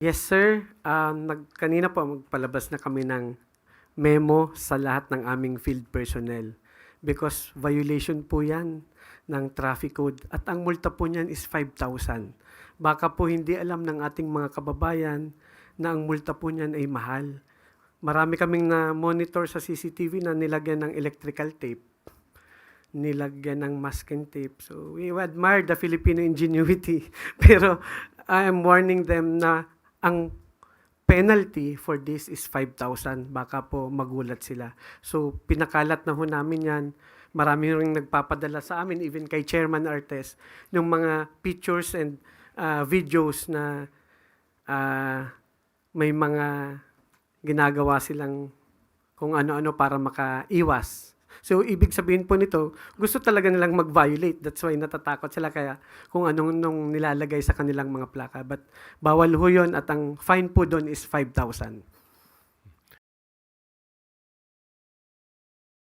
Yes, sir. Kanina po magpalabas na kami ng memo sa lahat ng aming field personnel because violation po yan ng traffic code at ang multa po niyan is 5,000. Baka po hindi alam ng ating mga kababayan na ang multa po niyan ay mahal. Marami kaming na-monitor sa CCTV na nilagyan ng electrical tape, nilagyan ng masking tape. So we admire the Filipino ingenuity. Pero I am warning them na ang penalty for this is 5,000. Baka po magulat sila. So pinakalat na ho namin yan. Marami ring nagpapadala sa amin, even kay Chairman Artes, ng mga pictures and videos na may mga ginagawa silang kung ano-ano para makaiwas. So, ibig sabihin po nito, gusto talaga nilang mag-violate. That's why natatakot sila kaya kung anong nilalagay sa kanilang mga plaka. But bawal ho yun at ang fine po doon is 5,000.